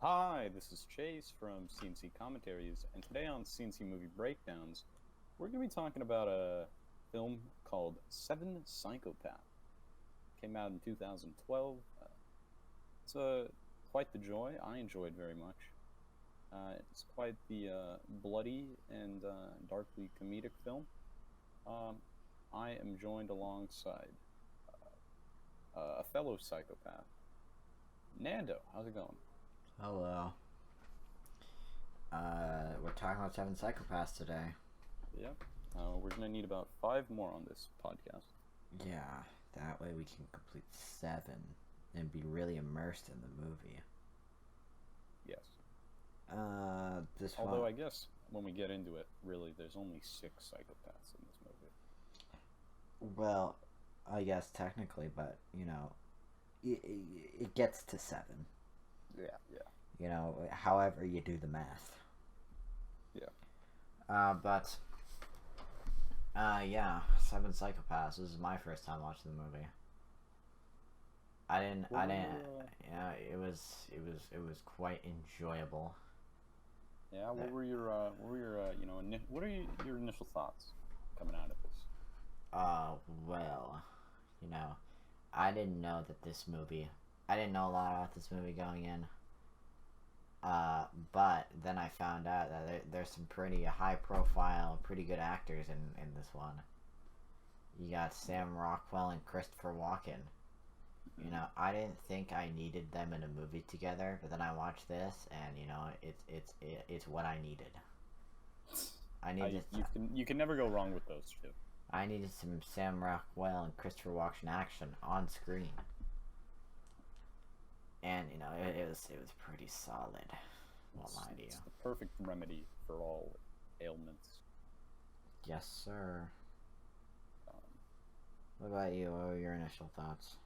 Hi, this is Chase from CNC Commentaries, and today on CNC Movie Breakdowns, we're going to be talking about a film called Seven Psychopaths. Came out in 2012. It's quite the joy. I enjoyed very much. It's quite the bloody and darkly comedic film. I am joined alongside a fellow psychopath, Nando. How's it going? Hello. We're talking about Seven Psychopaths today. Yep. We're gonna need about 5 more on this podcast. Yeah, that way we can complete 7 and be really immersed in the movie. Yes. This Although one... I guess when we get into it, really, there's only 6 psychopaths in this movie. Well, I guess technically, but, you know, it gets to 7. Yeah. You know, however you do the math. Yeah. Yeah, Seven Psychopaths. This is my first time watching the movie. Yeah, it was quite enjoyable. Yeah. What were your initial thoughts coming out of this? Well, you know, I didn't know a lot about this movie going in. But then I found out that there's some pretty high-profile, pretty good actors in this one. You got Sam Rockwell and Christopher Walken. You know, I didn't think I needed them in a movie together, but then I watched this, and you know, it's what I needed. You can never go wrong with those two. I needed some Sam Rockwell and Christopher Walken action on screen. And, you know, it was pretty solid. Won't lie to you. It's the perfect remedy for all ailments. Yes, sir. What about you? What were your initial thoughts?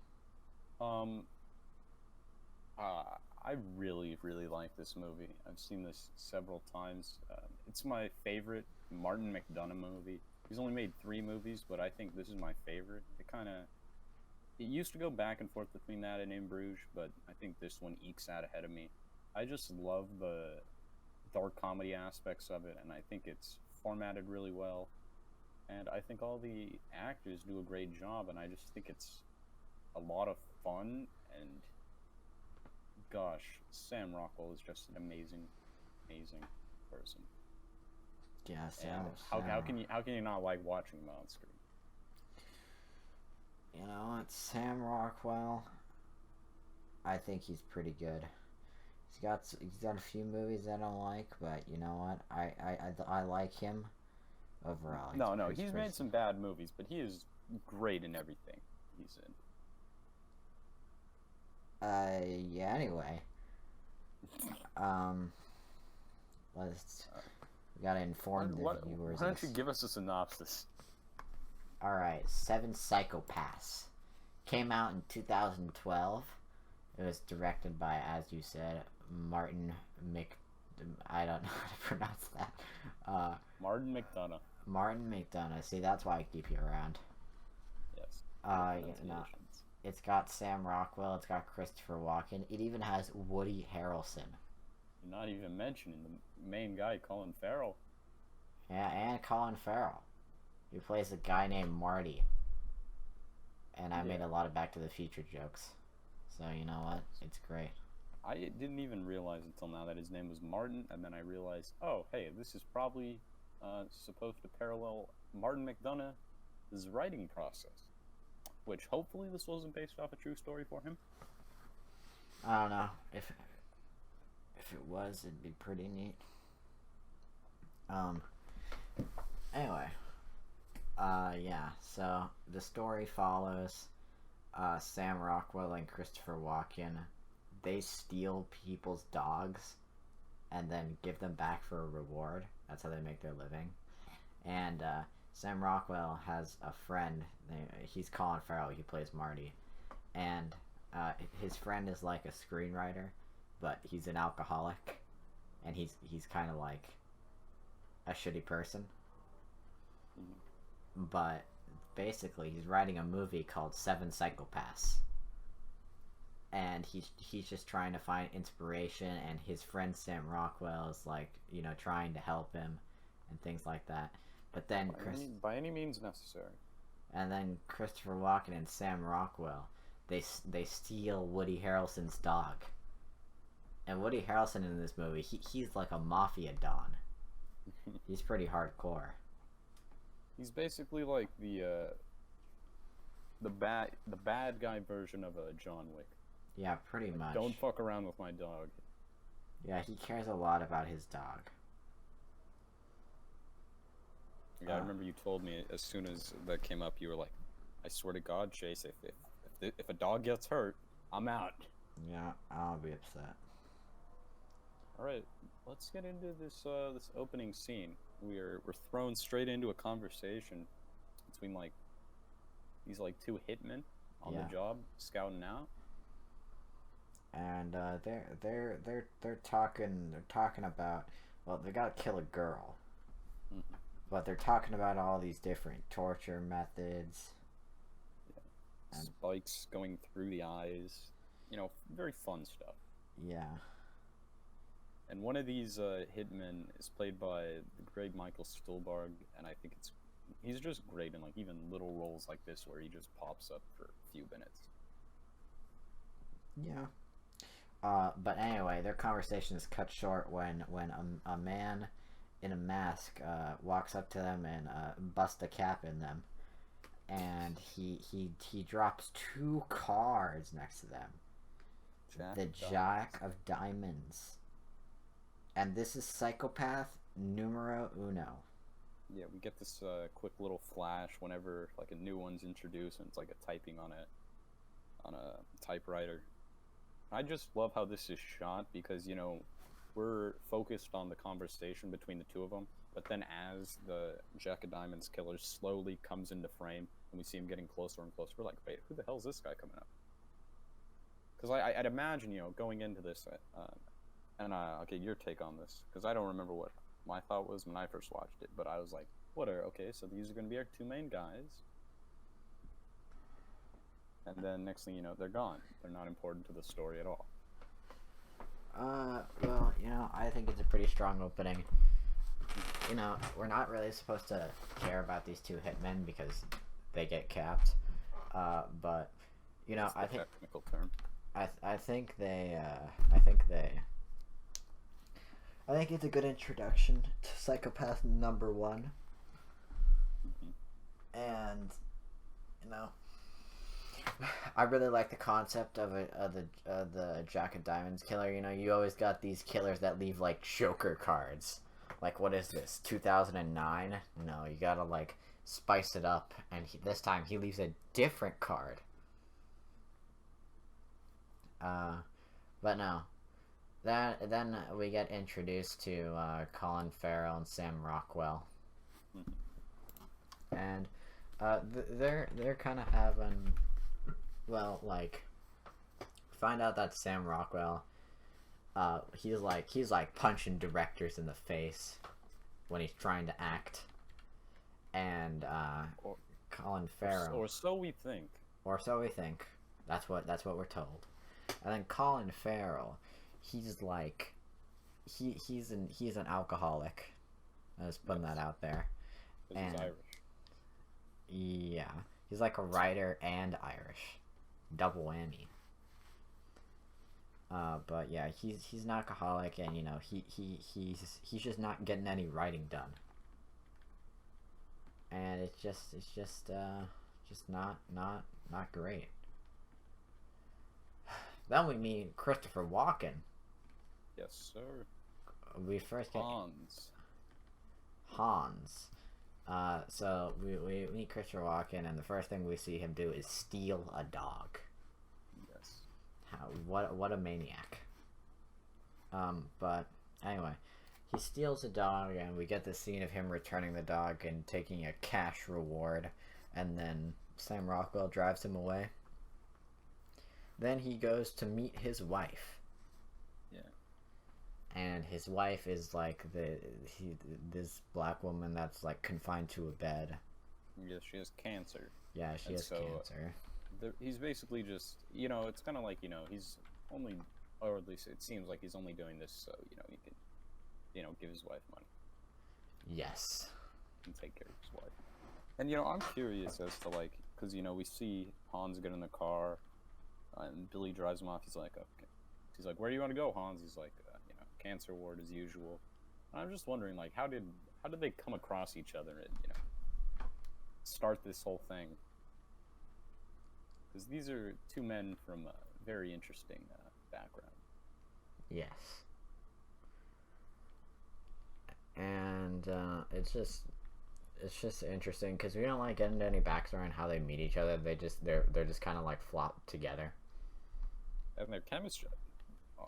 I really, really like this movie. I've seen this several times. It's my favorite Martin McDonagh movie. He's only made 3 movies, but I think this is my favorite. It used to go back and forth between that and In Bruges, but I think this one ekes out ahead of me. I just love the dark comedy aspects of it, and I think it's formatted really well. And I think all the actors do a great job, and I just think it's a lot of fun. And gosh, Sam Rockwell is just an amazing, amazing person. Yeah, Sam. How can you not like watching him on screen? You know, it's Sam Rockwell. I think he's pretty good. He's got a few movies I don't like, but you know what? I like him overall. He's made some bad movies, but he is great in everything he's in. Yeah. Anyway, we gotta inform the viewers. Why don't you give us a synopsis? Alright, Seven Psychopaths. Came out in 2012. It was directed by, as you said, Martin I don't know how to pronounce that. Martin McDonagh. Martin McDonagh. See, that's why I keep you around. Yes. It's got Sam Rockwell. It's got Christopher Walken. It even has Woody Harrelson. You're not even mentioning the main guy, Colin Farrell. Yeah, and Colin Farrell. He plays a guy named Marty. And I made a lot of Back to the Future jokes. So, you know what? It's great. I didn't even realize until now that his name was Martin, and then I realized, oh, hey, this is probably supposed to parallel Martin McDonagh's writing process. Which, hopefully, this wasn't based off a true story for him. I don't know. If it was, it'd be pretty neat. Anyway. Yeah, so the story follows Sam Rockwell and Christopher Walken. They steal people's dogs and then give them back for a reward. That's how they make their living. And Sam Rockwell has a friend. He's Colin Farrell. He plays Marty. And his friend is like a screenwriter, but he's an alcoholic. And he's kind of like a shitty person. But basically, he's writing a movie called Seven Psychopaths. and he's just trying to find inspiration, and his friend Sam Rockwell is like, you know, trying to help him and things like that. But then by any means necessary. And then Christopher Walken and Sam Rockwell, they steal Woody Harrelson's dog. And Woody Harrelson in this movie, he's like a mafia don. He's pretty hardcore. He's basically like the bad guy version of a John Wick. Yeah, pretty much. Don't fuck around with my dog. Yeah, he cares a lot about his dog. Yeah, I remember you told me as soon as that came up, you were like, "I swear to God, Chase, if a dog gets hurt, I'm out." Yeah, I'll be upset. All right, let's get into this this opening scene. We're thrown straight into a conversation between like these like two hitmen on the job scouting out. And they're talking about, well, they gotta kill a girl. Mm-hmm. But they're talking about all these different torture methods. Yeah. Spikes going through the eyes. You know, very fun stuff. Yeah. And one of these hitmen is played by the great Michael Stuhlbarg, and I think he's just great in like even little roles like this where he just pops up for a few minutes. Yeah. But anyway, their conversation is cut short when a man in a mask walks up to them and busts a cap in them, and he drops 2 cards next to them. The Jack of Diamonds. And this is Psychopath numero uno. Yeah, we get this quick little flash whenever like a new one's introduced, and it's like a typing on a typewriter. I just love how this is shot because, you know, we're focused on the conversation between the two of them, but then as the Jack of Diamonds killer slowly comes into frame and we see him getting closer and closer, we're like, wait, who the hell is this guy coming up? Because I'd imagine, you know, going into this, okay, your take on this, because I don't remember what my thought was when I first watched it, but I was like, okay, so these are going to be our 2 main guys. And then next thing you know, they're gone. They're not important to the story at all. Well, you know, I think it's a pretty strong opening. You know, we're not really supposed to care about these 2 hitmen because they get capped. But, you know, That's the technical term. I think it's a good introduction to Psychopath number 1. Mm-hmm. And, you know, I really like the concept of the Jack of Diamonds killer. You know, you always got these killers that leave like Joker cards. Like, what is this, 2009? No, you gotta like spice it up, and this time he leaves a different card. But no. Then we get introduced to Colin Farrell and Sam Rockwell. Mm-hmm. And they're kind of having, well, like, find out that Sam Rockwell, he's like punching directors in the face when he's trying to act, and Colin Farrell, or so we think. That's what we're told. And then Colin Farrell, he's like, he's an alcoholic. I was putting that out there. And he's Irish. Yeah, he's like a writer and Irish, double whammy. But yeah, he's an alcoholic, and you know he's just not getting any writing done, and it's just not great. Then we meet Christopher Walken. Yes, sir. We first get Hans. So we meet Christopher Walken, and the first thing we see him do is steal a dog. Yes. What a maniac. But anyway, he steals a dog, and we get the scene of him returning the dog and taking a cash reward, and then Sam Rockwell drives him away. Then he goes to meet his wife. Yeah. And his wife is like this black woman that's like confined to a bed. Yes, she has cancer. Yeah, she has cancer. he's basically just, it's kind of like, he's only, or at least it seems like he's only doing this so, he can, give his wife money. Yes. And take care of his wife. And, I'm curious as to, like, because, we see Hans get in the car, and Billy drives him off. He's like, okay. He's like, where do you want to go, Hans? He's like, cancer ward as usual. And I'm just wondering, like, how did they come across each other and, start this whole thing? Because these are two men from a very interesting background. Yes. And it's just interesting because we don't like get into any backstory on how they meet each other. They're just kind of like flopped together. And their chemistry,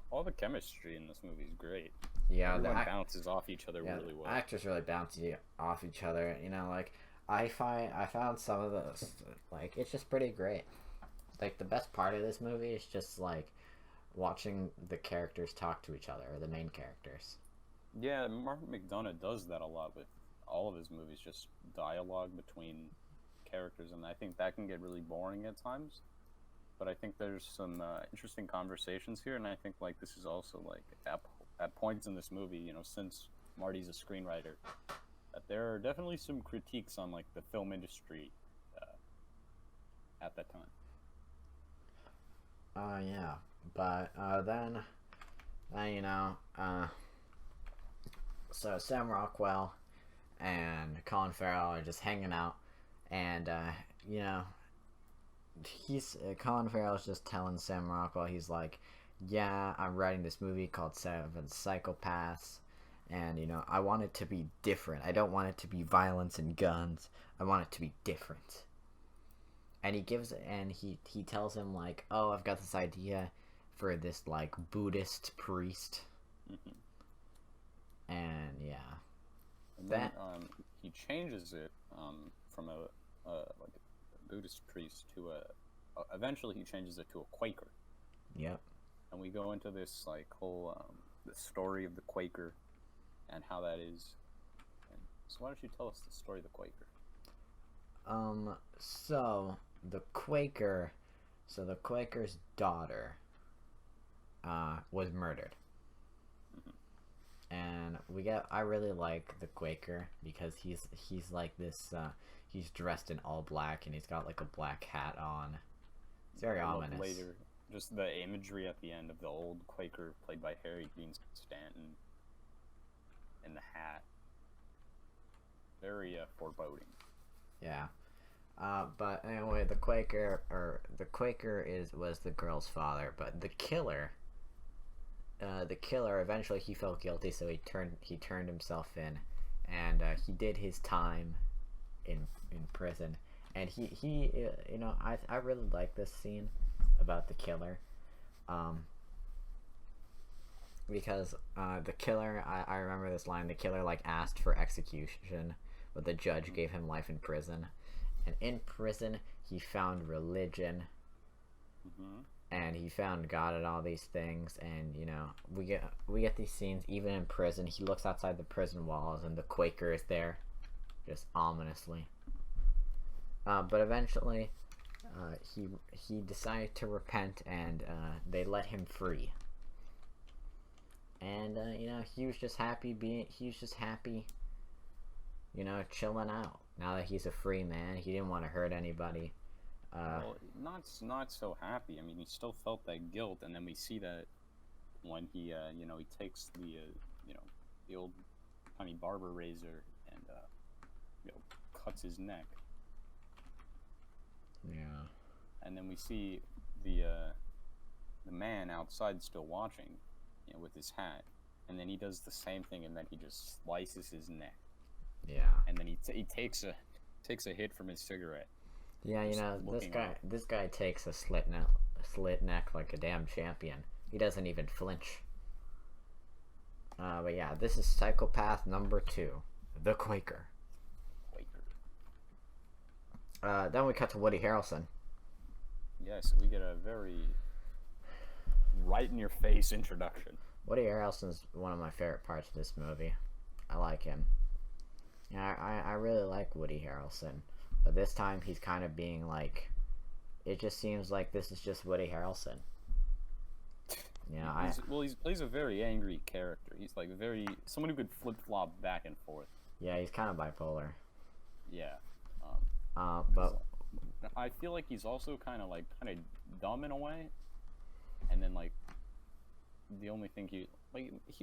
all the chemistry in this movie is great. Yeah, everyone bounces off each other really well. Actors really bounce off each other. Like I found some of those, like, it's just pretty great. Like, the best part of this movie is just like watching the characters talk to each other, or the main characters. Yeah, Martin McDonagh does that a lot with all of his movies, just dialogue between characters, and I think that can get really boring at times. But I think there's some interesting conversations here, and I think, like, this is also, like, at points in this movie, since Marty's a screenwriter, that there are definitely some critiques on, like, the film industry at that time. Yeah, but then so Sam Rockwell and Colin Farrell are just hanging out, and Colin Farrell's just telling Sam Rockwell, he's like, yeah, I'm writing this movie called Seven Psychopaths, and I want it to be different. I don't want it to be violence and guns. I want it to be different. And he tells him, like, oh, I've got this idea for this, like, Buddhist priest. Mm-hmm. And yeah, and then he changes it from a Buddhist priest to eventually he changes it to a Quaker. Yep. And we go into this, like, whole the story of the Quaker and how that is. And so why don't you tell us the story of the Quaker? So the Quaker's daughter was murdered. And I really like the Quaker because he's like this, he's dressed in all black and he's got, like, a black hat on. It's very ominous. Later, just the imagery at the end of the old Quaker played by Harry Dean Stanton in the hat. Very foreboding. Yeah. But anyway, the Quaker was the girl's father, but the killer eventually he felt guilty, so he turned himself in, and he did his time in prison. And he I really like this scene about the killer, because the killer, I remember this line, the killer, like, asked for execution, but the judge gave him life in prison. And in prison, he found religion, and he found God and all these things. And we get these scenes even in prison. He looks outside the prison walls, and the Quaker is there, just ominously. But eventually, he decided to repent, and they let him free. And he was just happy chilling out. Now that he's a free man, he didn't want to hurt anybody. Well, not so happy. I mean, he still felt that guilt, and then we see that when he takes the old tiny barber razor and cuts his neck. Yeah. And then we see the man outside still watching, with his hat, and then he does the same thing, and then he just slices his neck. Yeah. And then he takes a hit from his cigarette. Yeah, this guy takes a slit neck like a damn champion. He doesn't even flinch. But yeah, this is Psychopath number 2, the Quaker. Then we cut to Woody Harrelson. Yes, we get a very right-in-your-face introduction. Woody Harrelson's one of my favorite parts of this movie. I like him. Yeah, I really like Woody Harrelson. But this time he's kind of being, like, it just seems like this is just Woody Harrelson. Yeah, He plays a very angry character. He's like someone who could flip flop back and forth. yeah, he's kind of bipolar. Yeah. But I feel like he's also kind of dumb in a way, and then like the only thing he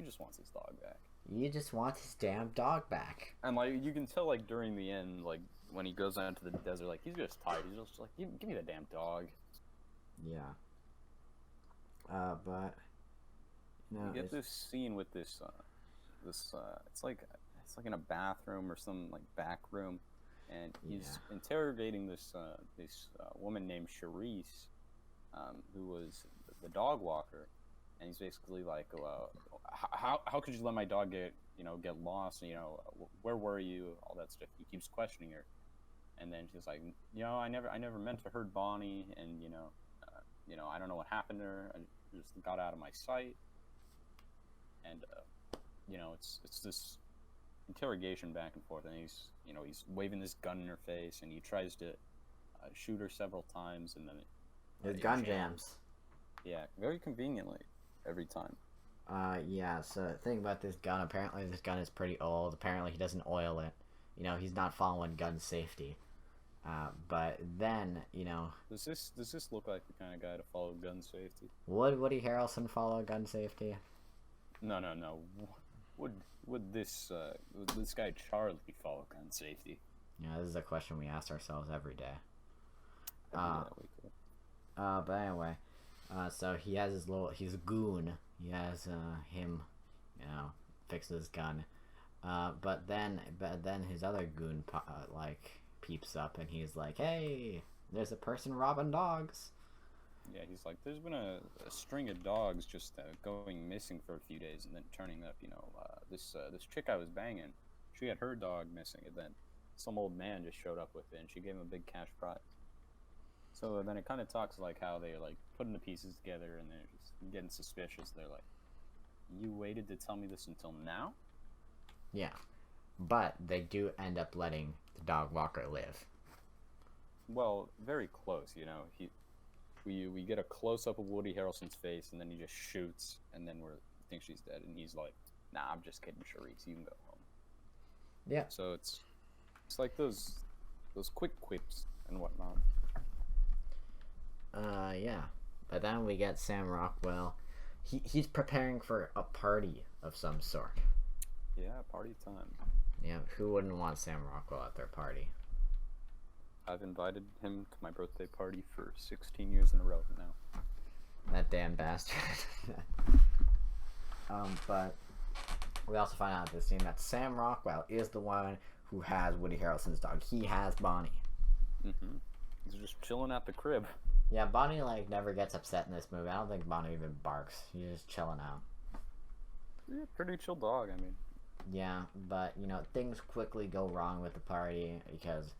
just wants his dog back. you just want his damn dog back. And like you can tell like during the end, like when he goes out into the desert, like he's just tired. He's just like, give me the damn dog. Yeah. But you get this scene with this it's like in a bathroom or some like back room, and he's interrogating this woman named Charisse, who was the dog walker, and he's basically like, well, how could you let my dog get lost? Where were you? All that stuff. He keeps questioning her, and then she's like, I never meant to hurt Bonnie, and I don't know what happened to her. I just got out of my sight, and it's this interrogation back and forth, and he's waving this gun in her face, and he tries to shoot her several times, and then his gun jams. Yeah, very conveniently every time. Yeah, so the thing about this gun, apparently this gun is pretty old. Apparently he doesn't oil it. He's not following gun safety. But then, Does this look like the kind of guy to follow gun safety? Would Woody Harrelson follow gun safety? No. Would this guy Charlie follow gun safety? Yeah, this is a question we ask ourselves every day. We could. But anyway, so he has he's a goon. He has him, fix his gun. But then his other goon peeps up, and he's like, "Hey, there's a person robbing dogs." Yeah, he's like, there's been a string of dogs just going missing for a few days and then turning up. This chick I was banging, she had her dog missing, and then some old man just showed up with it, and she gave him a big cash prize. So then it kind of talks like how they're like putting the pieces together, and they're just getting suspicious. They're like, "You waited to tell me this until now?" Yeah, but they do end up letting the dog walker live. Well, very close. We get a close up of Woody Harrelson's face, and then he just shoots, and then we think she's dead, and he's like, "Nah, I'm just kidding, Charisse. You can go home." Yeah. So it's like those quick quips and whatnot. Yeah. But then we get Sam Rockwell. He's preparing for a party of some sort. Yeah, party time. Yeah, who wouldn't want Sam Rockwell at their party? I've invited him to my birthday party for 16 years in a row now. That damn bastard. But we also find out at this scene that Sam Rockwell is the one who has Woody Harrelson's dog. He has Bonnie. Mm-hmm. He's just chilling at the crib. Yeah, Bonnie never gets upset in this movie. I don't think Bonnie even barks. He's just chilling out. Yeah, pretty chill dog. I mean. Yeah, but things quickly go wrong with the party because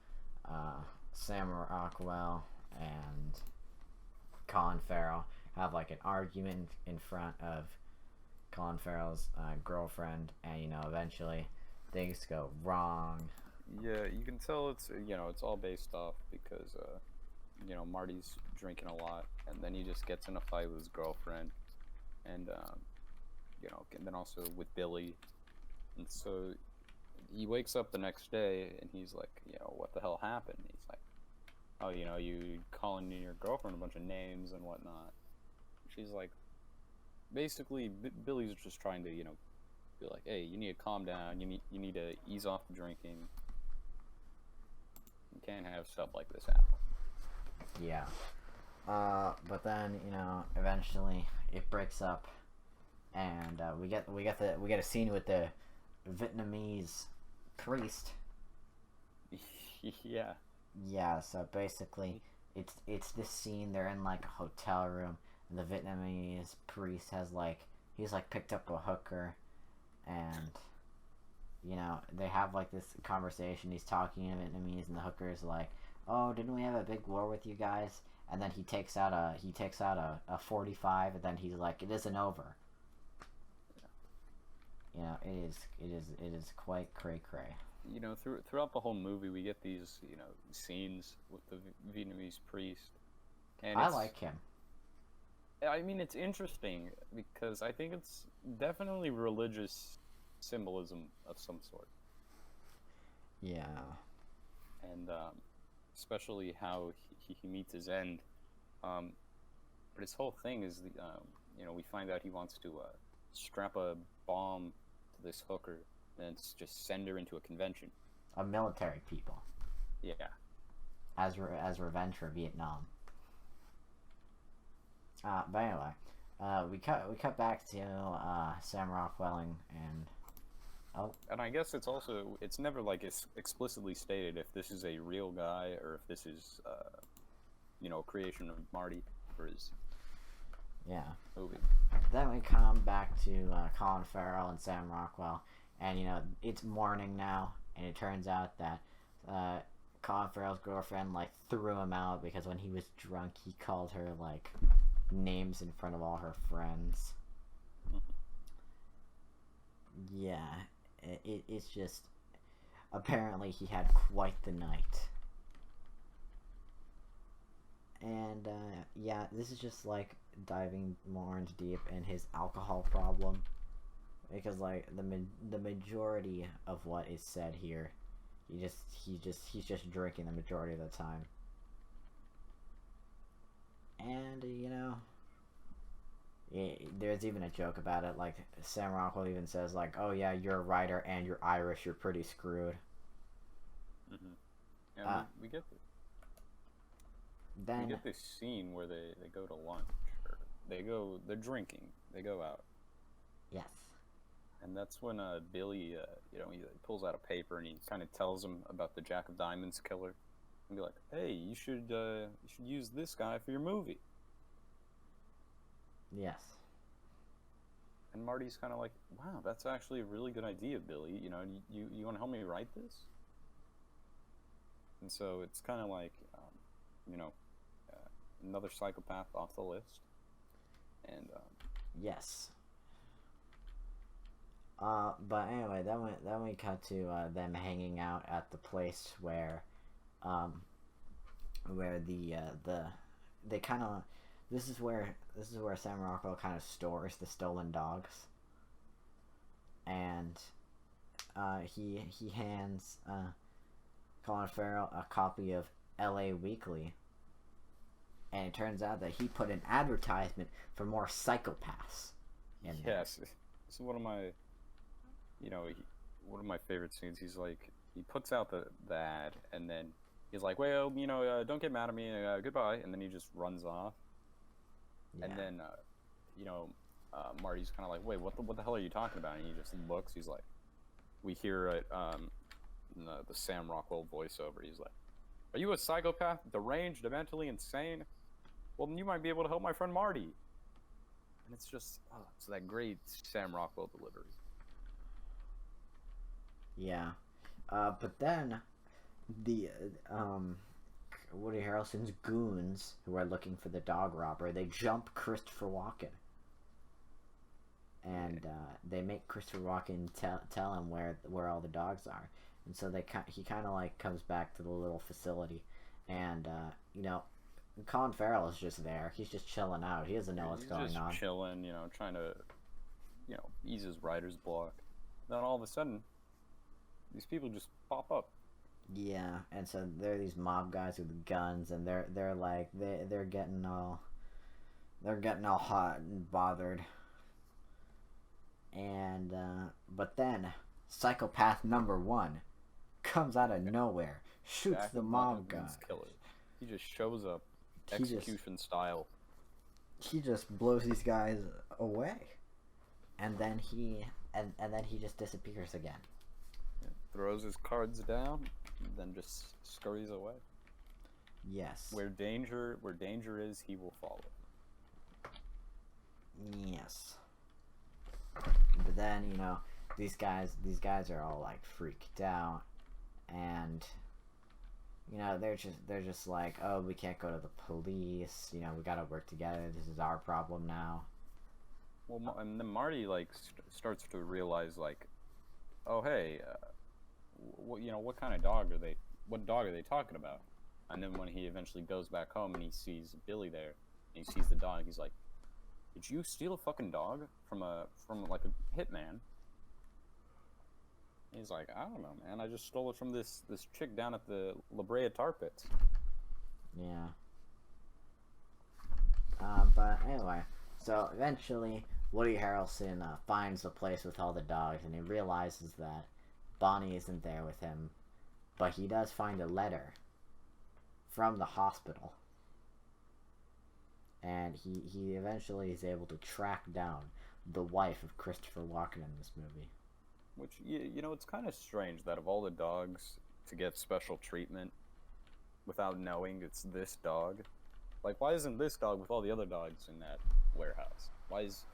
Sam Rockwell and Colin Farrell have an argument in front of Colin Farrell's girlfriend, and eventually things go wrong. Yeah, you can tell it's all based off because Marty's drinking a lot, and then he just gets in a fight with his girlfriend, and and then also with Billy, and so he wakes up the next day and he's like, what the hell happened? He's like, oh, you calling your girlfriend a bunch of names and whatnot. She's like, basically, Billy's just trying to, be like, hey, you need to calm down. You need to ease off the drinking. You can't have stuff like this happen. Yeah. But then eventually it breaks up, and we get a scene with the Vietnamese priest. Yeah. Yeah, so basically it's this scene. They're in a hotel room, and the Vietnamese priest has he's picked up a hooker, and they have this conversation. He's talking in Vietnamese, and the hooker's like, oh, didn't we have a big war with you guys? And then he takes out a 45, and then he's like, it isn't over. It is quite cray-cray. Throughout the whole movie, we get these, scenes with the Vietnamese priest, And I it's, like him. I mean, it's interesting because I think it's definitely religious symbolism of some sort. Yeah. And especially how he meets his end. Um, but his whole thing is we find out he wants to strap a bomb to this hooker and just send her into a convention. Of military people. Yeah. As revenge for Vietnam. But anyway, we cut back to Sam Rockwell and And I guess it's never like it's explicitly stated if this is a real guy or if this is a creation of Marty for his movie. Then we come back to Colin Farrell and Sam Rockwell, and it's morning now, and it turns out that Colin Farrell's girlfriend threw him out because when he was drunk he called her names in front of all her friends. Yeah, it's just apparently he had quite the night. And this is just diving more into deep in his alcohol problem, because the majority of what is said here, he's just drinking the majority of the time. And there's even a joke about it. Sam Rockwell even says oh yeah, you're a writer and you're Irish, you're pretty screwed. And we get this. Then we get this scene where they go to lunch, or they're drinking, they go out. Yes. And that's when Billy, he pulls out a paper and he kind of tells him about the Jack of Diamonds killer, and be like, "Hey, you should use this guy for your movie." Yes. And Marty's kind of like, "Wow, that's actually a really good idea, Billy. You want to help me write this?" And so it's kind of like, another psychopath off the list. And yes. But anyway, then we cut to them hanging out at the place where they kind of this is where Sam Rockwell kind of stores the stolen dogs, and he hands Colin Farrell a copy of L.A. Weekly, and it turns out that he put an advertisement for more psychopaths in there. Yes, this is one of my one of my favorite scenes. He's like, he puts out the ad, and then he's like, "Well, don't get mad at me, goodbye," and then he just runs off. Yeah. And then Marty's kind of like, "Wait, what the hell are you talking about?" And he just looks. He's like, we hear it the Sam Rockwell voiceover. He's like, "Are you a psychopath, deranged, mentally insane? Well, then you might be able to help my friend Marty." And it's just, it's that great Sam Rockwell delivery. Yeah. But then the Woody Harrelson's goons, who are looking for the dog robber, they jump Christopher Walken, and they make Christopher Walken tell him where all the dogs are. And so he kind of comes back to the little facility, and Colin Farrell is just there. He's just chilling out. He doesn't know what's going on. He's just chilling, trying to ease his writer's block. Then all of a sudden, these people just pop up. Yeah, and so there are these mob guys with guns, and they're getting all hot and bothered. And but then psychopath number 1 comes out of nowhere, shoots the mob guy. He just shows up, execution style. He just blows these guys away, and then he just disappears again. Yeah, throws his cards down, and then just scurries away. Yes. Where danger is, he will follow. Yes. But then these guys are all freaked out, and they're just like, "Oh, we can't go to the police. We gotta work together. This is our problem now." Well, and then Marty starts to realize oh hey, what kind of dog are they? What dog are they talking about? And then when he eventually goes back home and he sees Billy there, and he sees the dog, he's like, "Did you steal a fucking dog from like a hitman?" He's like, "I don't know, man. I just stole it from this chick down at the La Brea Tar Pits." Yeah. But anyway, so eventually Woody Harrelson finds the place with all the dogs, and he realizes that Bonnie isn't there with him, but he does find a letter from the hospital, and he eventually is able to track down the wife of Christopher Walken in this movie. Which, you know, it's kind of strange that of all the dogs to get special treatment without knowing it's this dog. Like, why isn't this dog with all the other dogs in that warehouse? Why is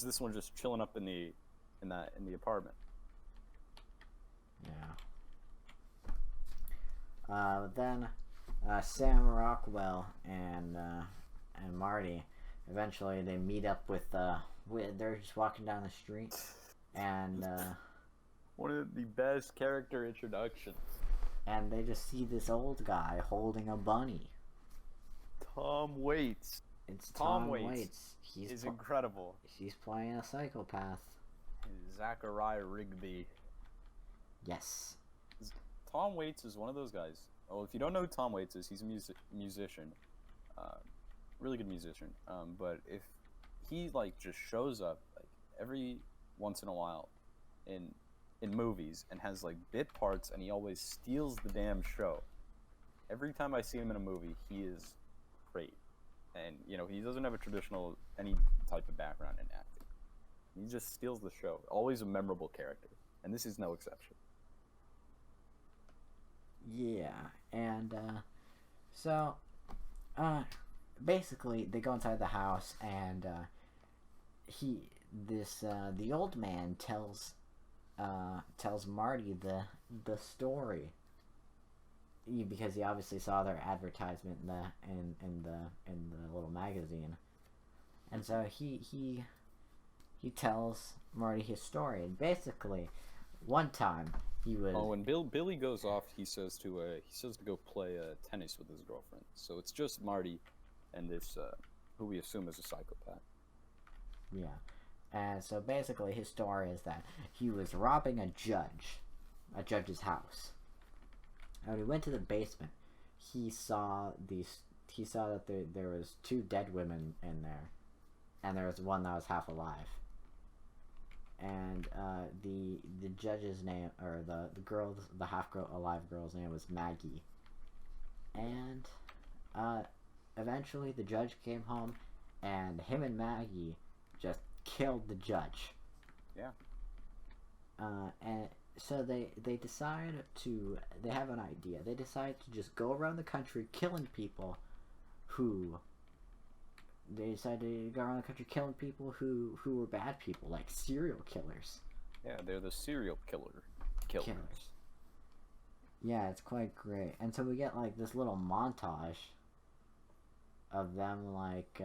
this one just chilling up in the apartment? Yeah. Then Sam Rockwell and Marty eventually they meet up with they're just walking down the street, and one of the best character introductions. And they just see this old guy holding a bunny. Tom Waits. It's Tom Waits. He's incredible. He's playing a psychopath. Zachariah Rigby. Yes. Tom Waits is one of those guys. Well, if you don't know who Tom Waits is, he's a musician. Really good musician. But if he like just shows up like every once in a while in movies and has like bit parts, and he always steals the damn show. Every time I see him in a movie, he is great. And you know, he doesn't have a traditional any type of background in acting. He just steals the show. Always a memorable character, and this is no exception. Yeah, and so basically they go inside the house, and the old man tells Marty the story, because he obviously saw their advertisement in the little magazine, and so he tells Marty his story. And basically, one time he was when Billy goes off, he says to go play tennis with his girlfriend. So it's just Marty and this who we assume is a psychopath. Yeah. And so basically his story is that he was robbing a judge's house. And when he went to the basement, he saw that there was 2 dead women in there, and there was one that was half alive. And the judge's name, or the half alive girl's name was Maggie. And eventually the judge came home, and him and Maggie just killed the judge. Yeah. And so they have an idea. They decide to just go around the country killing people who were bad people, like serial killers. Yeah, they're the serial killers. Yeah, it's quite great. And so we get like this little montage of them, like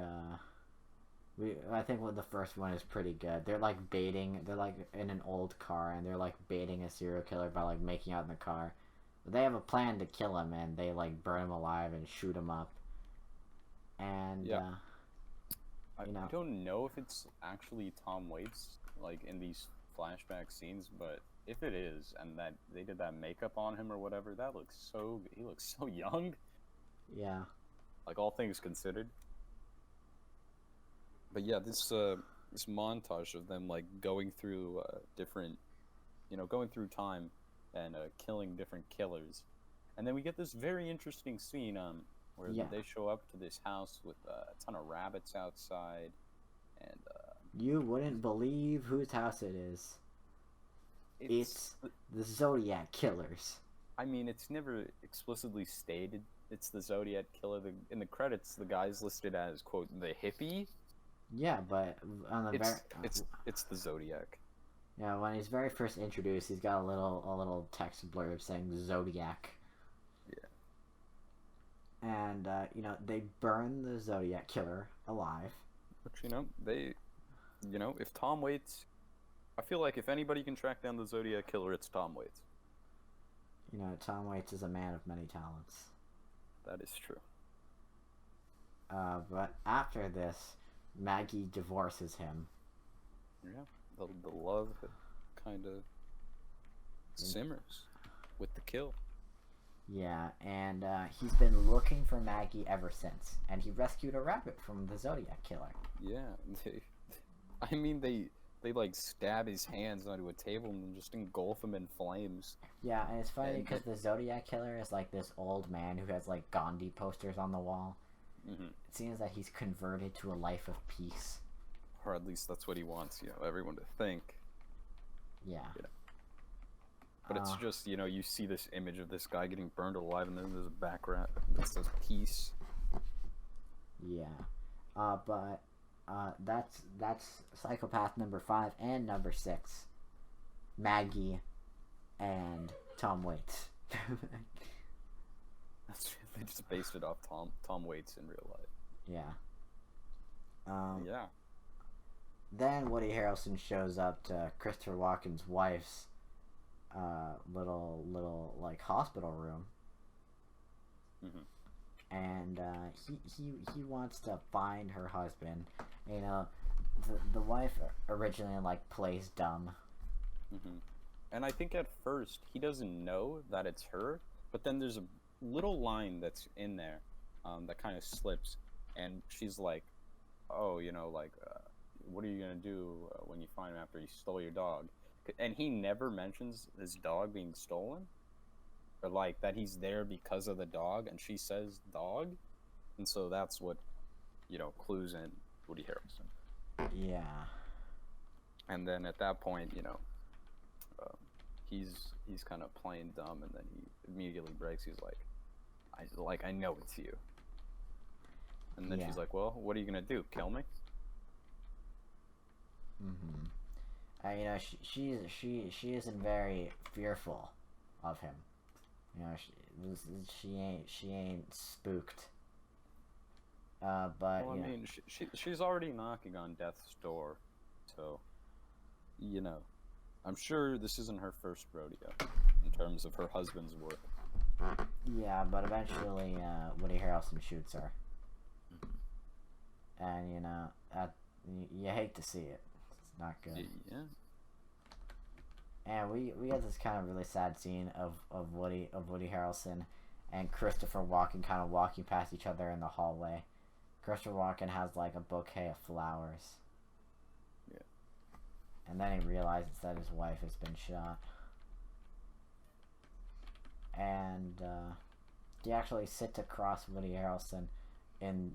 I think the first one is pretty good. They're like in an old car, and they're like baiting a serial killer by like making out in the car. But they have a plan to kill him, and they like burn him alive and shoot him up. And yeah. I don't know if it's actually Tom Waits like in these flashback scenes, but if it is, and that they did that makeup on him or whatever, he looks so young. Yeah. Like, all things considered. But yeah, this montage of them like going through going through time and killing different killers, and then we get this very interesting scene where they show up to this house with a ton of rabbits outside, and you wouldn't believe whose house it is. It's the Zodiac Killers. I mean, it's never explicitly stated it's the Zodiac Killer. In the credits, the guy's listed as, quote, the hippie. Yeah, but on the it's the Zodiac. Yeah, when he's very first introduced, he's got a little text blurb saying Zodiac. Yeah. And they burn the Zodiac Killer alive. Which if Tom Waits, I feel like if anybody can track down the Zodiac Killer, it's Tom Waits. Tom Waits is a man of many talents. That is true. But after this, Maggie divorces him. Yeah, the love kind of simmers with the kill. Yeah, and he's been looking for Maggie ever since, and he rescued a rabbit from the Zodiac killer. Yeah, I mean they like stab his hands onto a table and just engulf him in flames. Yeah, and it's funny because the Zodiac killer is like this old man who has like Gandhi posters on the wall. Mm-hmm. It seems that he's converted to a life of peace. Or at least that's what he wants, everyone to think. Yeah. But it's just, you see this image of this guy getting burned alive, and then there's a background that says peace. Yeah. But that's psychopath number 5 and number 6. Maggie and Tom Waits. They just based it off Tom Waits in real life. Yeah. Yeah. Then Woody Harrelson shows up to Christopher Walken's wife's little like hospital room. Mm-hmm. And he wants to find her husband. The wife originally like plays dumb. Mm-hmm. And I think at first he doesn't know that it's her, but then there's a little line that's in there that kind of slips, and she's like, "Oh, what are you gonna do when you find him after he stole your dog?" And he never mentions his dog being stolen, or like that he's there because of the dog, and she says dog, and so that's what clues in Woody Harrelson. Yeah. And then at that point, he's kind of playing dumb, and then he immediately breaks. He's like, I know it's you. And then she's like, well, what are you gonna do? Kill me? Mm-hmm. She isn't very fearful of him. She ain't spooked. But well, I mean, she's already knocking on death's door, so I'm sure this isn't her first rodeo in terms of her husband's work. Yeah, but eventually Woody Harrelson shoots her, and you hate to see it. It's not good. Yeah. And we get this kind of really sad scene of Woody Harrelson and Christopher Walken kind of walking past each other in the hallway. Christopher Walken has like a bouquet of flowers. Yeah. And then he realizes that his wife has been shot. And he actually sits across Woody Harrelson in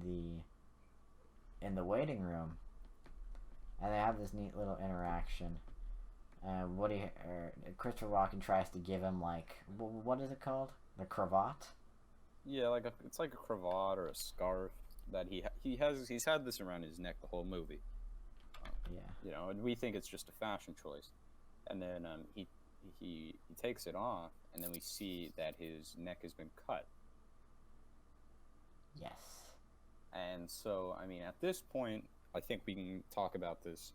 the waiting room, and they have this neat little interaction. Christopher Walken tries to give him like what is it called? The cravat? Yeah, it's like a cravat or a scarf that he's had this around his neck the whole movie. Yeah. And we think it's just a fashion choice, and then he takes it off, and then we see that his neck has been cut. Yes. And so, I mean, at this point, I think we can talk about this,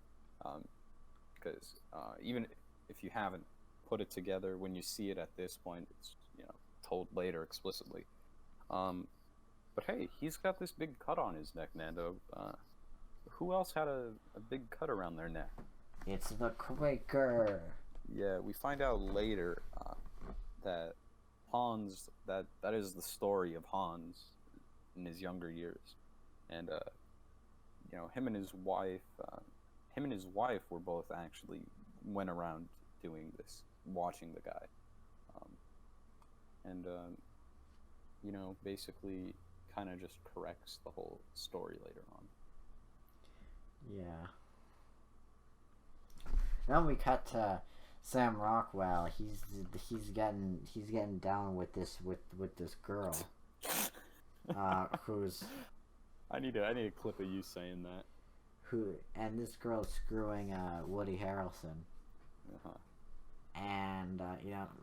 because even if you haven't put it together, when you see it at this point, it's told later explicitly. But hey, he's got this big cut on his neck, Nando. Who else had a big cut around their neck? It's the Quaker. Yeah, we find out later that Hans, that is the story of Hans in his younger years, and him and his wife were both actually went around doing this, watching the guy, and basically kind of just corrects the whole story later on. Yeah. Then we cut to Sam Rockwell. He's getting down with this girl, who's. I need a clip of you saying that. And this girl's screwing Woody Harrelson. Uh-huh. And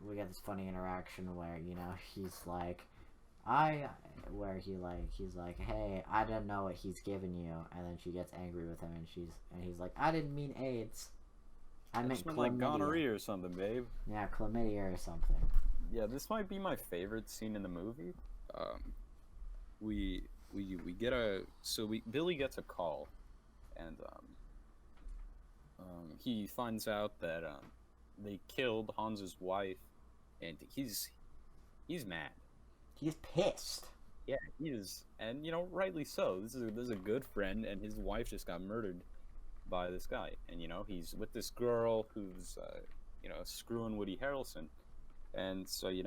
we get this funny interaction where he's like, he's like, hey, I didn't know what he's giving you, and then she gets angry with him, and he's like, I didn't mean AIDS. I meant chlamydia. Like gonorrhea or something, babe. Yeah, chlamydia or something. Yeah, this might be my favorite scene in the movie. we get a Billy gets a call, and he finds out that they killed Hans's wife, and he's mad. He's pissed. Yeah, he is, and rightly so. This is a good friend, and his wife just got murdered by this guy, and he's with this girl who's screwing Woody Harrelson, and so he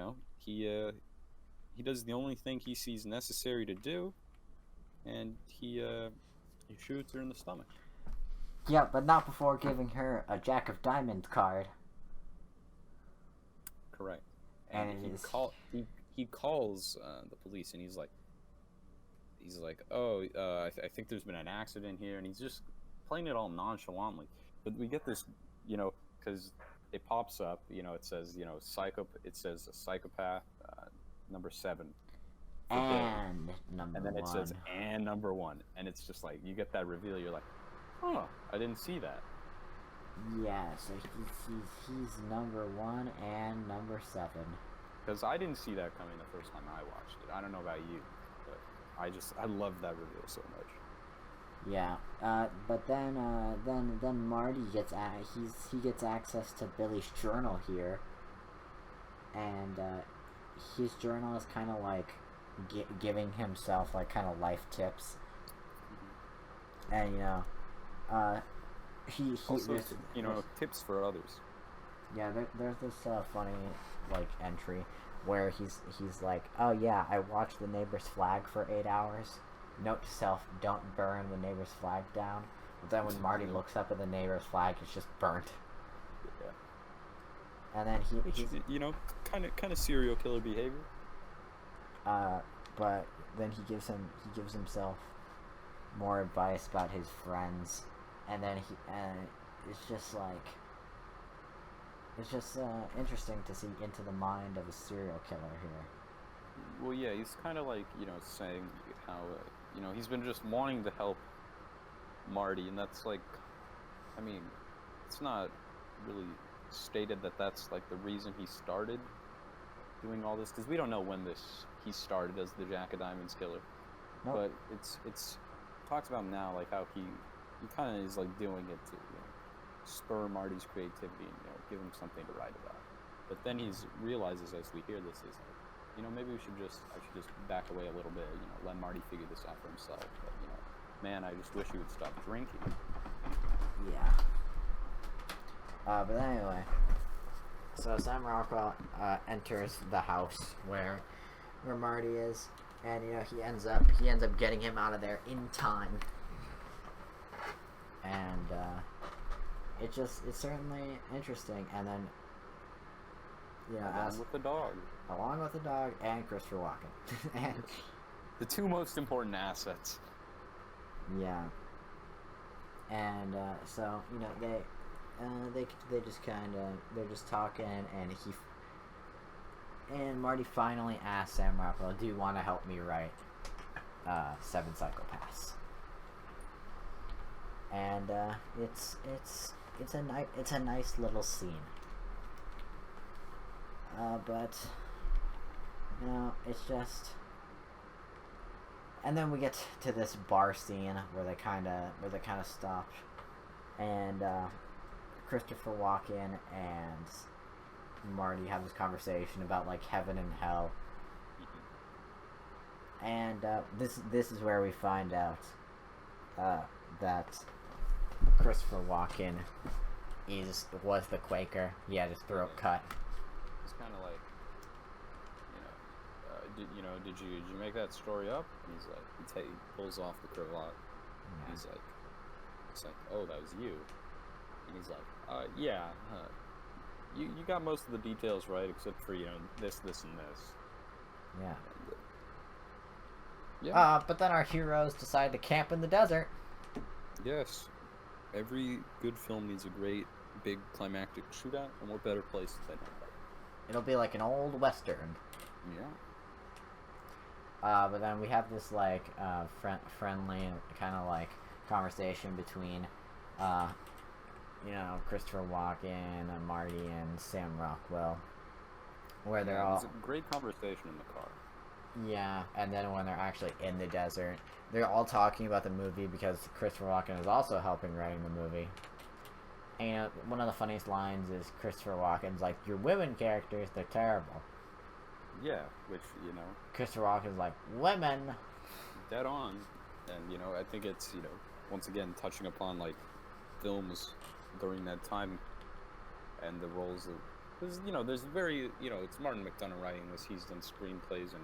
does the only thing he sees necessary to do, and he shoots her in the stomach. Yeah, but not before giving her a Jack of Diamonds card. Correct. And he calls the police, and he's like, oh, I think there's been an accident here, and he's just playing it all nonchalantly. But we get this, because it pops up, it says, it says a psychopath, number 7. And number 1. And then it says, and number 1. And it's just like, you get that reveal, you're like, oh, I didn't see that. Yeah, so he's number 1 and number 7. Because I didn't see that coming the first time I watched it. I don't know about you, but I love that reveal so much. Yeah, but then Marty gets he gets access to Billy's journal here, and his journal is kind of like giving himself like kind of life tips, and he also tips for others. Yeah, there's this funny like entry where he's like, oh yeah, I watched the neighbor's flag for 8 hours. Note to self, don't burn the neighbor's flag down. But then when Marty looks up at the neighbor's flag, it's just burnt. Yeah. And then he's kind of serial killer behavior. But then he gives himself more advice about his friends, and then it's just interesting to see into the mind of a serial killer here. Well, yeah, he's kind of like saying how he's been just wanting to help Marty, and that's like, I mean, it's not really stated that that's like the reason he started doing all this, because we don't know when he started as the Jack of Diamonds killer. Nope. But it's talks about now like how he kind of is like doing it to spur Marty's creativity and give him something to write about. But then he realizes as we hear this is like, maybe I should just back away a little bit, let Marty figure this out for himself. But man, I just wish he would stop drinking. Yeah. But anyway, so Sam Rockwell enters the house where Marty is, and he ends up getting him out of there in time. And it's certainly interesting. And then along with the dog and Christopher Walken. And the two most important assets. Yeah. And so they just they're just talking, and Marty finally asks Sam Rockwell, "Do you want to help me write Seven Psychopaths?" And it's a nice little scene. But it's just, and then we get to this bar scene where they kind of stop, and Christopher Walken and Marty have this conversation about like heaven and hell, and this is where we find out that Christopher Walken was the Quaker. He had his throat cut. It's kind of like, did you make that story up? And he's like, he pulls off the cravat. Yeah. He's like, it's like, oh, that was you. And he's like, yeah. You got most of the details right, except for this, and this. Yeah. And, yeah. But then our heroes decide to camp in the desert. Yes. Every good film needs a great, big, climactic shootout, and what better place than that? It'll be like an old western. Yeah. But then we have this like friendly kind of like conversation between Christopher Walken and Marty and Sam Rockwell, where they're all. It's a great conversation in the car. Yeah, and then when they're actually in the desert, they're all talking about the movie because Christopher Walken is also helping writing the movie. And one of the funniest lines is Christopher Walken's like, "Your women characters, they're terrible." Yeah, which, you know, Christopher Walken's like, "Women." dead on. And, you know, I think it's, you know, once again touching upon like films during that time and the roles of, because, you know, there's very, you know, it's Martin McDonagh writing this. He's done screenplays and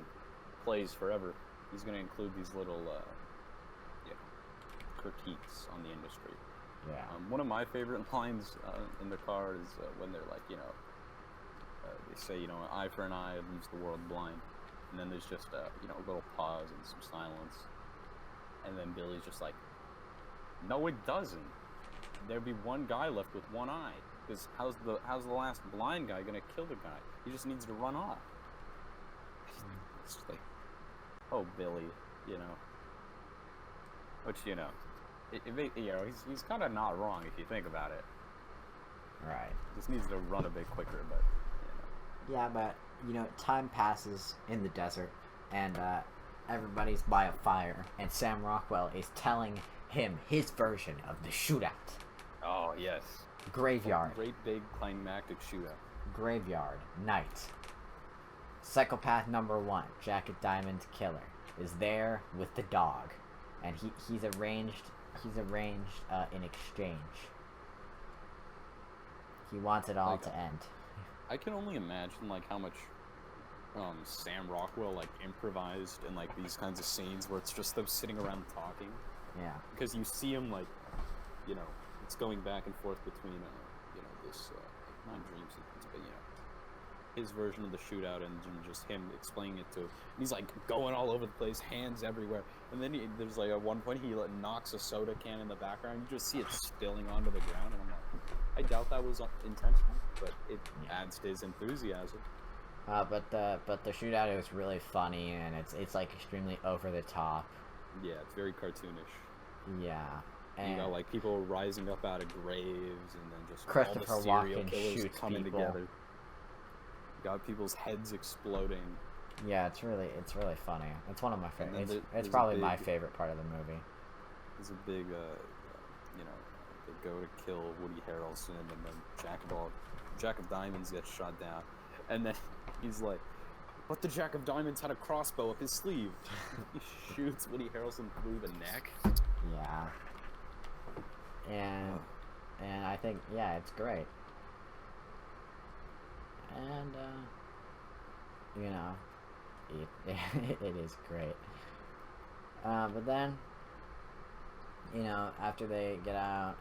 plays forever. He's going to include these little, you know, critiques on the industry. Yeah. One of my favorite lines in the car is when they're like, you know, they say, you know, an eye for an eye leaves the world blind. And then there's just, you know, a little pause and some silence. And then Billy's just like, no, it doesn't. There'd be one guy left with one eye. Because how's the last blind guy gonna kill the guy? He just needs to run off. It's just like, oh, Billy, you know. Which, you know, you know, he's kind of not wrong if you think about it. Right. Just needs to run a bit quicker, but, you know. Yeah, but, you know, time passes in the desert, and everybody's by a fire, and Sam Rockwell is telling him his version of the shootout. Oh, yes. Graveyard. Great big climactic shootout. Graveyard. Night. Psychopath number 1, Jacket Diamond's killer, is there with the dog, and he's arranged in exchange. He wants it all Like, to end. I can only imagine like how much Sam Rockwell like improvised in like these kinds of scenes where it's just them sitting around talking. Yeah. Because you see him like, you know, it's going back and forth between you know, this not dream sequence, but you know, his version of the shootout and just him explaining it to. And he's like going all over the place, hands everywhere, and then there's like at one point he like, knocks a soda can in the background. You just see it spilling onto the ground, and I'm like, I doubt that was intentional, but it adds to his enthusiasm. But the shootout is really funny, and it's like extremely over the top. Yeah, it's very cartoonish. Yeah. And you got like people rising up out of graves, and then just Christopher all the serial Walken killers shoots coming people. together. You got people's heads exploding. Yeah, it's really funny. It's one of my And then favorite. It's there's a probably big- my favorite part of the movie. There's a big, you know, they go to kill Woody Harrelson, and then Jack of Diamonds gets shot down, and then he's like, "But the Jack of Diamonds had a crossbow up his sleeve." He shoots Woody Harrelson through the neck. Yeah. And I think, yeah, it's great. And you know, it is great. But then, you know, after they get out,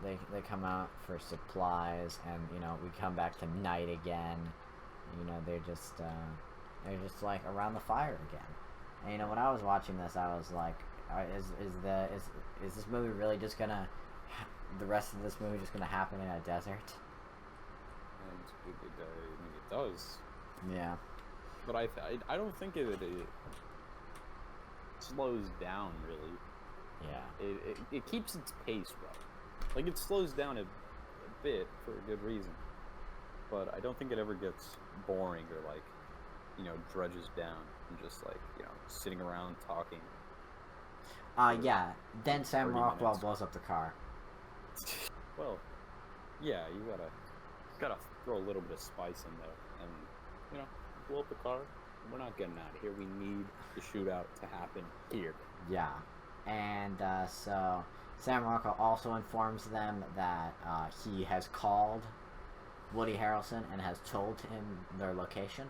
they come out for supplies, and you know, we come back to night again. You know, they're just like around the fire again. And you know, when I was watching this, I was like, is this movie really just gonna, the rest of this movie just gonna happen in a desert? And it does. Yeah. But I don't think it slows down really. Yeah. It keeps its pace, bro. Like it slows down a bit for a good reason, but I don't think it ever gets boring or like, you know, drudges down and just like, you know, sitting around talking. Yeah. Then Sam 30 Rockwell minutes. blows up the car. Well, yeah, you gotta throw a little bit of spice in there, and you know, blow up the car. We're not getting out of here. We need the shootout to happen here. Yeah. And so Sam Rockwell also informs them that he has called Woody Harrelson and has told him their location.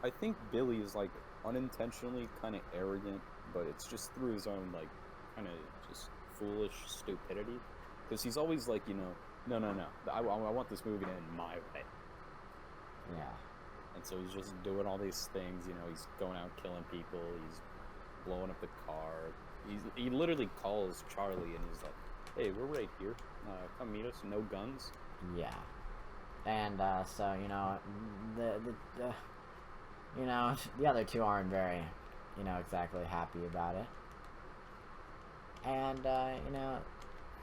I think Billy is like unintentionally kind of arrogant, but it's just through his own like kind of just foolish stupidity, because he's always like, you know, no, I want this movie to end my way. Yeah. And so he's just doing all these things, you know, he's going out killing people, he's blowing up the car. He literally calls Charlie and he's like, "Hey, we're right here. Come meet us. No guns." Yeah. And so, you know, you know, the other two aren't very, you know, exactly happy about it. And you know,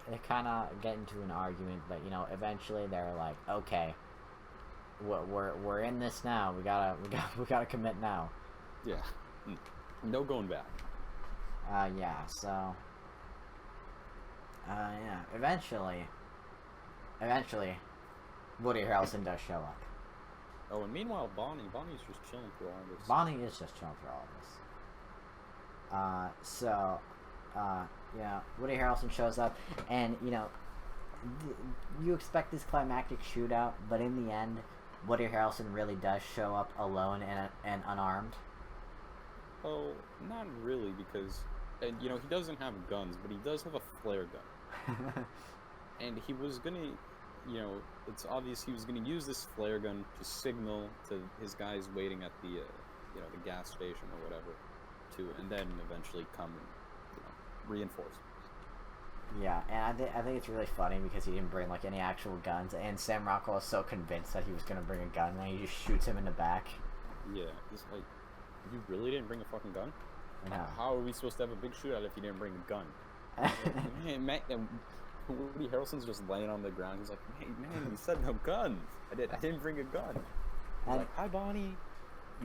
they kind of get into an argument, but you know, eventually they're like, "Okay, we're in this now. We gotta commit now." Yeah. No going back. Yeah, so... yeah, eventually, Woody Harrelson does show up. Oh, and meanwhile, Bonnie's just chilling through all this. Bonnie is just chilling through all this. So, yeah, Woody Harrelson shows up, and, you know, you expect this climactic shootout, but in the end, Woody Harrelson really does show up alone and unarmed. Oh, not really, because, and you know, he doesn't have guns, but he does have a flare gun. And he was gonna, you know, it's obvious he was gonna use this flare gun to signal to his guys waiting at the, you know, the gas station or whatever, and then eventually come and, you know, reinforce. Yeah, and I think it's really funny because he didn't bring like any actual guns, and Sam Rockwell is so convinced that he was gonna bring a gun, and he just shoots him in the back. Yeah, he's like, you really didn't bring a fucking gun? No. How are we supposed to have a big shootout if you didn't bring a gun? Like, man, Woody Harrelson's just laying on the ground. He's like, hey, man, you said no guns. I didn't bring a gun. He's like, hi, Bonnie.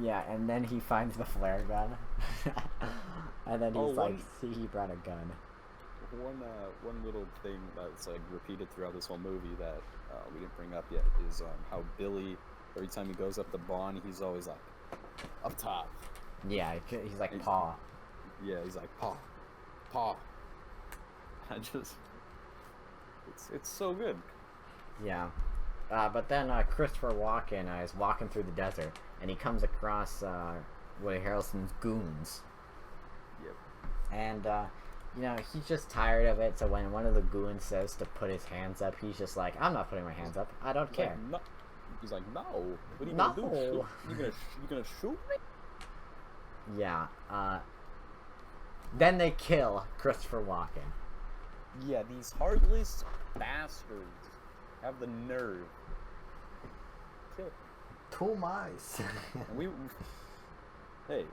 Yeah, and then he finds the flare gun. And then he's like, see, he brought a gun. One little thing that's like repeated throughout this whole movie that we didn't bring up yet is how Billy, every time he goes up to Bonnie, he's always like, up top. Yeah, he's like, paw. Yeah, he's like, paw. Paw. It's so good. Yeah. But then Christopher Walken is walking through the desert, and he comes across Woody Harrelson's goons. Yep. And, you know, he's just tired of it, so when one of the goons says to put his hands up, he's just like, I'm not putting my hands up. I don't care. Like, no. He's like, no. What are you gonna do? You gonna shoot me? Yeah. Then they kill Christopher Walken. Yeah, these heartless bastards have the nerve. Kill. Two mice. And hey,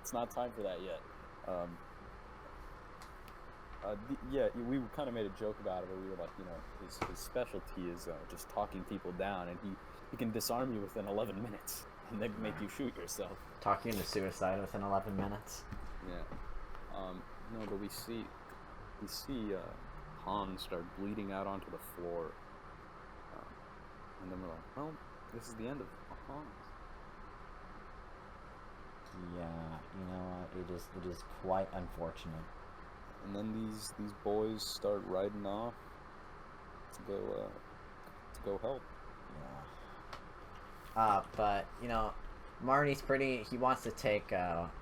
it's not time for that yet. Yeah, we kind of made a joke about it, but we were like, you know, his specialty is just talking people down, and he can disarm you within 11 minutes, and then make you shoot yourself. Talking into suicide within 11 minutes. Yeah. No, but we see Hans start bleeding out onto the floor, and then we're like, well, this is the end of Hans. Yeah, you know what? It is quite unfortunate. And then these boys start riding off to go help. Yeah. But you know, Marty's he wants to take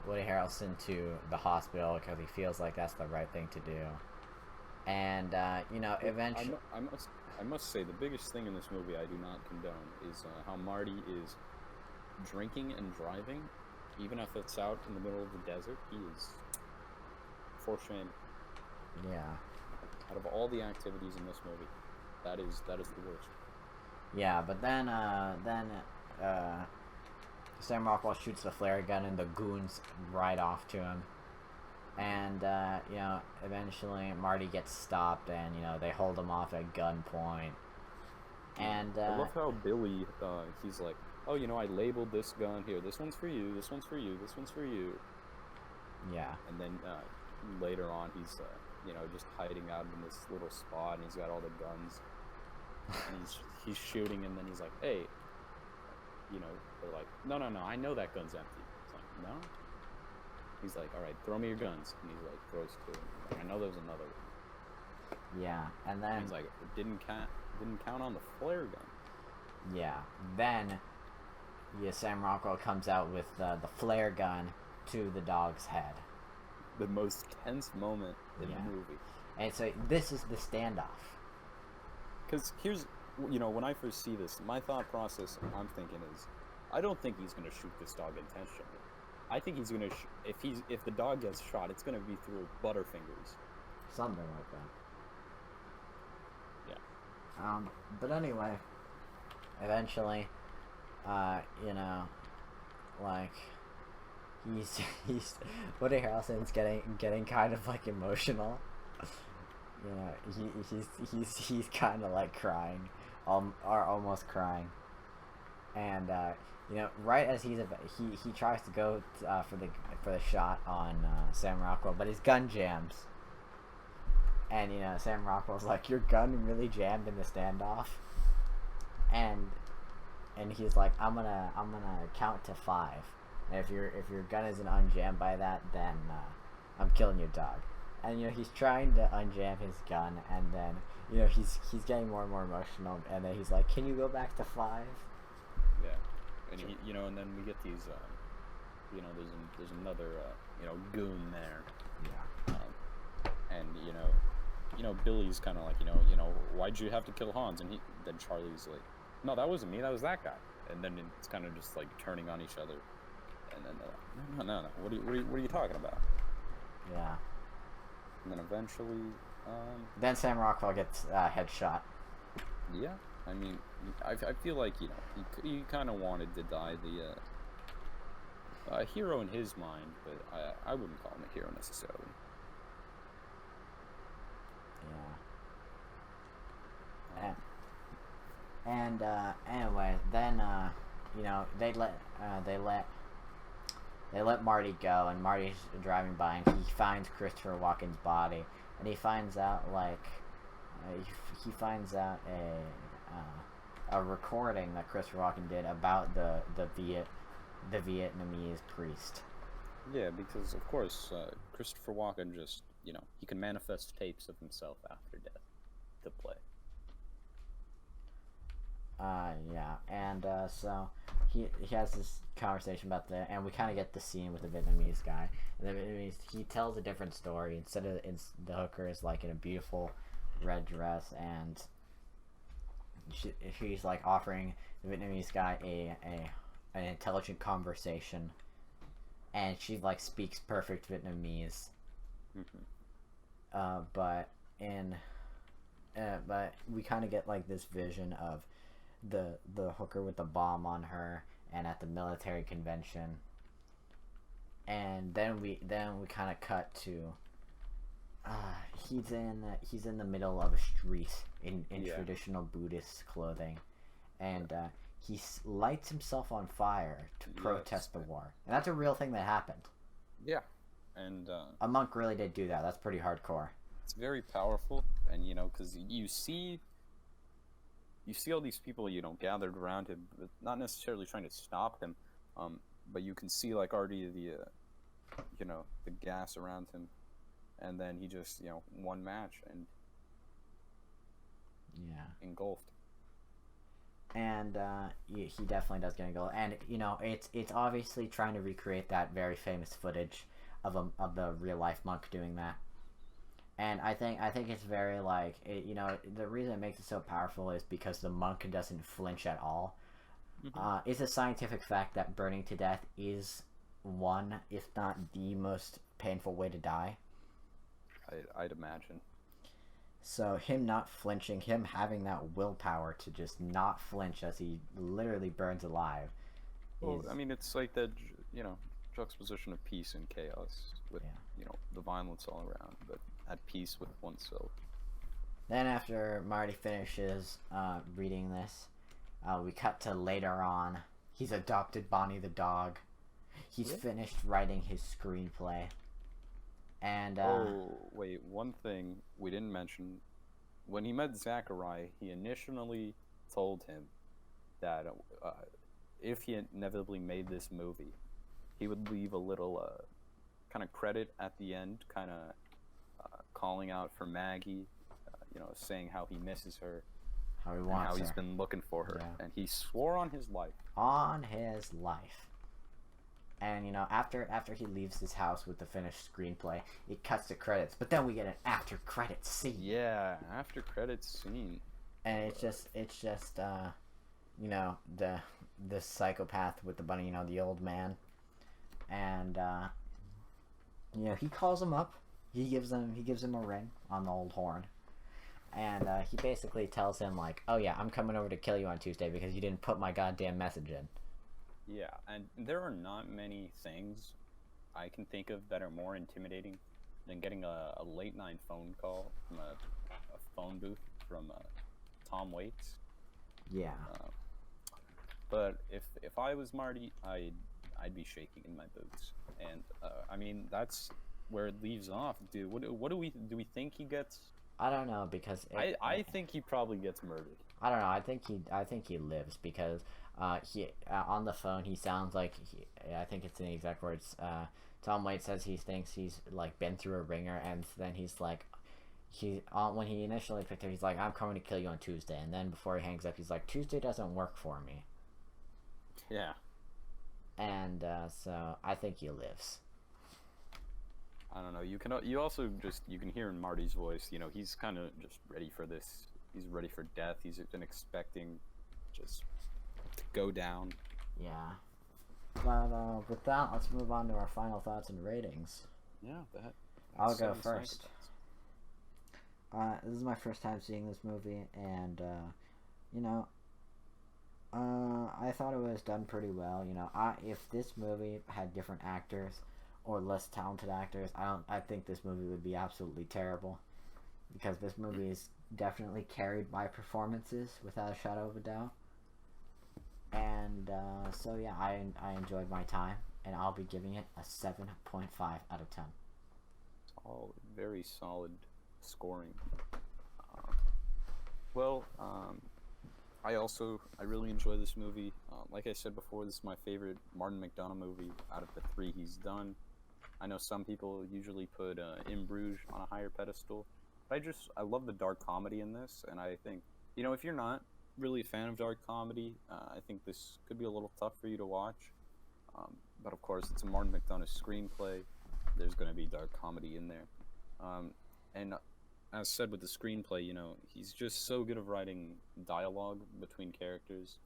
Woody Harrelson to the hospital because he feels like that's the right thing to do. And you know, eventually, I must say the biggest thing in this movie I do not condone is how Marty is drinking and driving, even if it's out in the middle of the desert. He is for shame. Yeah. Out of all the activities in this movie, that is the worst. Yeah, but then Sam Rockwell shoots the flare gun and the goons ride off to him. And, you know, eventually Marty gets stopped and, you know, they hold him off at gunpoint. And, I love how Billy, he's like, oh, you know, I labeled this gun here. This one's for you, this one's for you, this one's for you. Yeah. And then, later on, he's, you know, just hiding out in this little spot, and he's got all the guns. And he's shooting, and then he's like, hey, you know, they're like, no, I know that gun's empty. It's like, no? He's like, all right, throw me your guns. And he like throws two. Like, I know there's another one. Yeah, and then he's like, it didn't count on the flare gun. Yeah, then Sam Rockwell comes out with the flare gun to the dog's head. The most tense moment in the movie. And so this is the standoff. Because here's, you know, when I first see this, my thought process, I'm thinking is, I don't think he's going to shoot this dog intentionally. I think he's going to, if the dog gets shot, it's going to be through Butterfingers. Something like that. Yeah. But anyway, eventually, you know, like, he's Woody Harrelson's getting kind of like emotional. You know, he's kind of like crying, or almost crying. and right as he tries to go for the shot on Sam Rockwell, but his gun jams, and Sam Rockwell's like, "Your gun really jammed in the standoff," and he's like, "I'm gonna count to 5, and if your gun isn't unjammed by that, then I'm killing your dog." And he's trying to unjam his gun, and then he's getting more and more emotional, and then he's like, "Can you go back to 5?" Yeah, and and then we get these, there's another, goon there. Yeah. And Billy's kind of like, why'd you have to kill Hans? And then Charlie's like, no, that wasn't me, that was that guy. And then it's kind of just like turning on each other. And then they're like, no, what are you talking about? Yeah. And then eventually, then Sam Rockwell gets headshot. Yeah, I mean, I feel like he kind of wanted to die the hero in his mind, but I wouldn't call him a hero necessarily. Yeah. And anyway, then they let Marty go, and Marty's driving by, and he finds Christopher Walken's body, and he finds out a recording that Christopher Walken did about the Vietnamese priest. Yeah, because of course Christopher Walken just he can manifest tapes of himself after death to play. Yeah, and so he has this conversation about and we kind of get the scene with the Vietnamese guy. And the Vietnamese, he tells a different story. Instead of the hooker is like in a beautiful red dress, and she's like offering the Vietnamese guy an intelligent conversation, and she like speaks perfect Vietnamese. Mm-hmm. But we kind of get like this vision of the hooker with the bomb on her and at the military convention, and then we kind of cut to he's in the middle of a street in traditional Buddhist clothing, and he lights himself on fire to protest the war, and that's a real thing that happened. Yeah, and a monk really did do that. That's pretty hardcore. It's very powerful, and because you see all these people gathered around him, but not necessarily trying to stop him, but you can see like already the gas around him, and then he just one match and engulfed. And he definitely does get engulfed, and it's obviously trying to recreate that very famous footage of the real life monk doing that. And I think it's very like the reason it makes it so powerful is because the monk doesn't flinch at all. Mm-hmm. It's a scientific fact that burning to death is one, if not the most painful way to die. I'd imagine. So him not flinching, him having that willpower to just not flinch as he literally burns alive. Well, I mean, it's like that juxtaposition of peace and chaos with the violence all around, but at peace with oneself. Then after Marty finishes reading this, we cut to later on. He's adopted Bonnie the dog. He's finished writing his screenplay. And wait, one thing we didn't mention. When he met Zachariah, he initially told him that if he inevitably made this movie, he would leave a little kind of credit at the end, kind of calling out for Maggie, saying how he misses her, how he wants how he's her. Been looking for her, and he swore on his life. On his life. And after he leaves his house with the finished screenplay, it cuts to credits. But then we get an after credits scene. Yeah, after credits scene. And it's just the psychopath with the bunny, the old man, and he calls him up. He gives him a ring on the old horn, and he basically tells him like, "Oh yeah, I'm coming over to kill you on Tuesday because you didn't put my goddamn message in." Yeah, and there are not many things I can think of that are more intimidating than getting a late night phone call from a phone booth from Tom Waits. Yeah. But if I was Marty, I'd be shaking in my boots. And I mean, that's where it leaves off, dude. What do we think he gets? I don't know because I think he probably gets murdered. I don't know. I think he lives because he on the phone he sounds like I think it's in the exact words. Tom Waits says he thinks he's like been through a ringer, and then he's like when he initially picked her, he's like, I'm coming to kill you on Tuesday, and then before he hangs up, he's like, Tuesday doesn't work for me. Yeah. And so I think he lives. I don't know. You also you can hear in Marty's voice. You know, he's kind of just ready for this. He's ready for death. He's been expecting just to go down. Yeah. But with that, let's move on to our final thoughts and ratings. Yeah, I'll go first. This is my first time seeing this movie, and you know, I thought it was done pretty well. You know, if this movie had different actors or less talented actors, I think this movie would be absolutely terrible, because this movie is definitely carried by performances without a shadow of a doubt. And so yeah, I enjoyed my time, and I'll be giving it a 7.5 out of 10. All very solid scoring. I really enjoy this movie. Like I said before, this is my favorite Martin McDonagh movie out of the 3 he's done. I know some people usually put In Bruges on a higher pedestal, but I love the dark comedy in this, and I think, you know, if you're not really a fan of dark comedy, I think this could be a little tough for you to watch. But of course, it's a Martin McDonagh screenplay. There's going to be dark comedy in there. And as said with the screenplay, you know, he's just so good at writing dialogue between characters.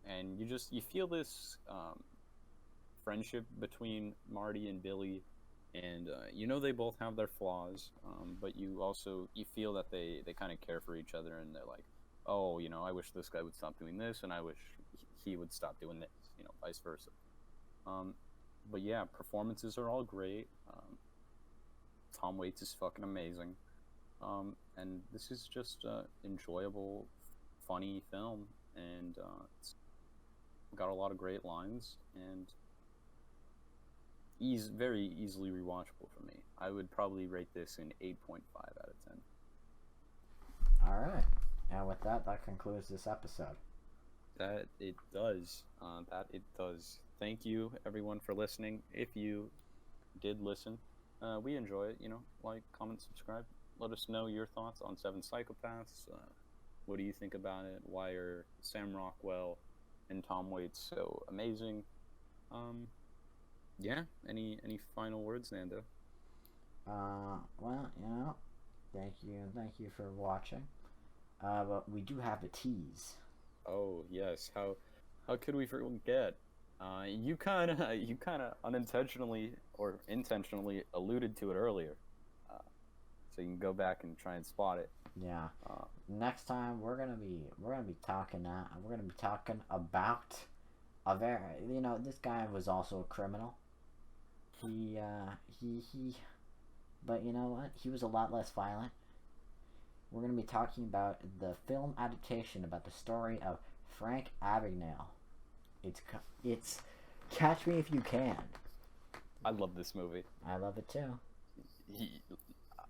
And you feel this friendship between Marty and Billy. And, you know, they both have their flaws, but you feel that they kind of care for each other, and they're like, oh, you know, I wish this guy would stop doing this, and I wish he would stop doing this, you know, vice versa. But yeah, performances are all great. Tom Waits is fucking amazing. And this is just an enjoyable, funny film, and it's got a lot of great lines, and very easily rewatchable for me. I would probably rate this an 8.5 out of 10. Alright. And with that concludes this episode. That it does. Thank you, everyone, for listening. If you did listen, we enjoy it. You know, like, comment, subscribe. Let us know your thoughts on Seven Psychopaths. What do you think about it? Why are Sam Rockwell and Tom Waits so amazing? Yeah. Any final words, Nando? Well, you know, thank you for watching. But we do have a tease. Oh yes, how could we forget? You kind of unintentionally or intentionally alluded to it earlier, so you can go back and try and spot it. Yeah. Next time we're gonna be talking about a very, you know, this guy was also a criminal. He but you know what? He was a lot less violent. We're going to be talking about the film adaptation about the story of Frank Abagnale. It's Catch Me If You Can. I love this movie. I love it too.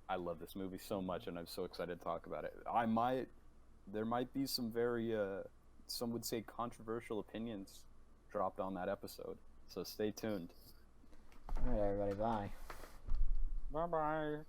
I love this movie so much, and I'm so excited to talk about it. There might be some very, some would say, controversial opinions dropped on that episode, so stay tuned. Alright, everybody, bye. Bye-bye.